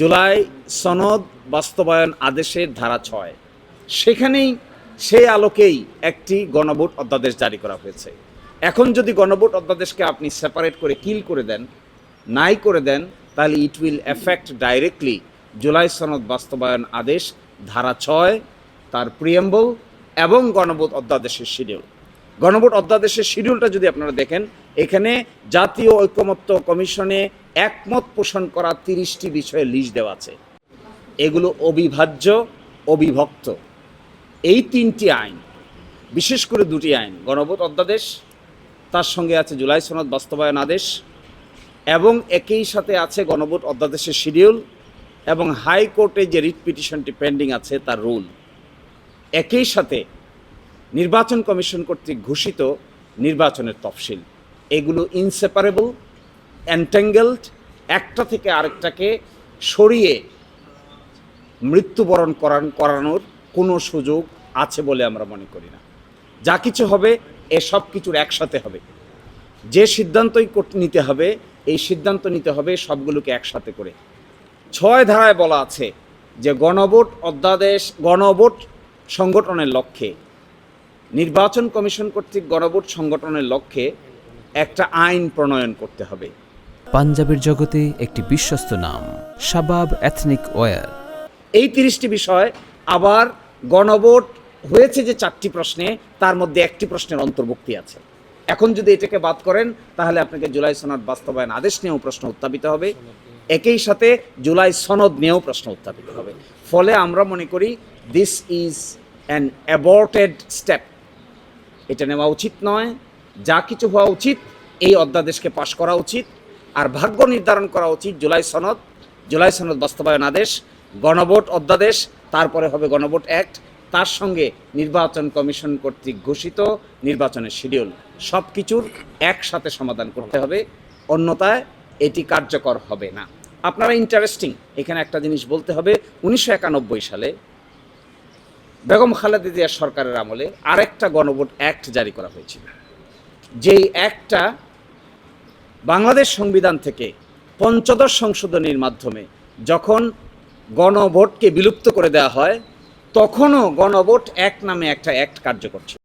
জুলাই সনদ বাস্তবায়ন আদেশের ধারা 6 সেখানেই সেই আলোকেই একটি গণভোট অধ্যাদেশ জারি করা হয়েছে। এখন যদি গণভোট অধ্যাদেশকে আপনি সেপারেট করে কিল করে দেন, নাই করে দেন, তাহলে it will effect directly July সনদ বাস্তবায়ন আদেশ ধারা 6, তার প্রিয়েম্বল এবং গণভোট অধ্যাদেশের শিডিউল। গণভোট অধ্যাদেশের শিডিউলটা যদি আপনারা দেখেন, এখানে জাতীয় ঐকমত্য কমিশনে একমত পোষণ করা 30টি বিষয়ে লিস্ট দেওয়া আছে। এগুলো অবিভাজ্য, অবিভক্ত। এই 3টি আইন, বিশেষ করে 2টি আইন, গণভোট অধ্যাদেশ, তার সঙ্গে আছে জুলাই সনদ বাস্তবায়ন আদেশ, এবং একই সাথে আছে গণভোট অধ্যাদেশের শিডিউল এবং হাইকোর্টে যে রিট পিটিশনটি পেন্ডিং আছে তার রুল। একই সাথে নির্বাচন কমিশন কর্তৃক ঘোষিত নির্বাচনের তফসিল। এগুলো ইনসেপারেবল, এন্ট্যাঙ্গেলড, একটা থেকে আরেকটাকে সরিয়ে মৃত্যুবরণ করানোর কোনো সুযোগ আছে বলে আমরা মনে করি না। যা কিছু হবে সব কিছুর একসাথে হবে। যে সিদ্ধান্তই নিতে হবে, এই সিদ্ধান্ত নিতে হবে সবগুলোকে একসাথে করে। 6 ধারায় বলা আছে যে গণভোট অধ্যাদেশ গণভোট সংগঠনের লক্ষ্যে, নির্বাচন কমিশন কর্তৃক গণভোট সংগঠনের লক্ষ্যে একটা আইন প্রণয়ন করতে হবে। পাঞ্জাবের জগতে একটি বিশ্বস্ত নাম, শাবাব এথনিক ওয়্যার। এই 30টি বিষয় আবার গণভোট হয়েছে যে 4টি প্রশ্নে, তার মধ্যে একটি প্রশ্নের অন্তর্ভুক্তি আছে। এখন যদি এটাকে বাদ করেন, তাহলে আপনাকে জুলাই সনদ বাস্তবায়ন আদেশ নিয়েও প্রশ্ন উত্থাপিত হবে, একই সাথে জুলাই সনদ নিয়েও প্রশ্ন উত্থাপিত হবে। ফলে আমরা মনে করি দিস ইজ অ্যান অ্যাবর্টেড স্টেপ। এটা নেওয়া উচিত নয়। যা কিছু হওয়া উচিত, এই অধ্যাদেশকে পাশ করা উচিত, আর ভাগ্য নির্ধারণ করা উচিত জুলাই সনদ বাস্তবায়ন আদেশ, গণভোট অধ্যাদেশ, তারপরে হবে গণভোট অ্যাক্ট, তার সঙ্গে নির্বাচন কমিশন কর্তৃক ঘোষিত নির্বাচনের শিডিউল। সব কিছুর একসাথে সমাধান করতে হবে, অন্যথায় এটি কার্যকর হবে না। আপনারা ইন্টারেস্টিং, এখানে একটা জিনিস বলতে হবে, 1991 সালে বেগম খালেদা জিয়া সরকারের আমলে আরেকটা গণভোট অ্যাক্ট জারি করা হয়েছিল। যেই অ্যাক্টটা বাংলাদেশ সংবিধান থেকে 15th সংশোধনীর মাধ্যমে যখন গণভোটকে বিলুপ্ত করে দেওয়া হয়, তখনও গণভোট অ্যাক্ট নামে একটা অ্যাক্ট কার্যকর ছিল।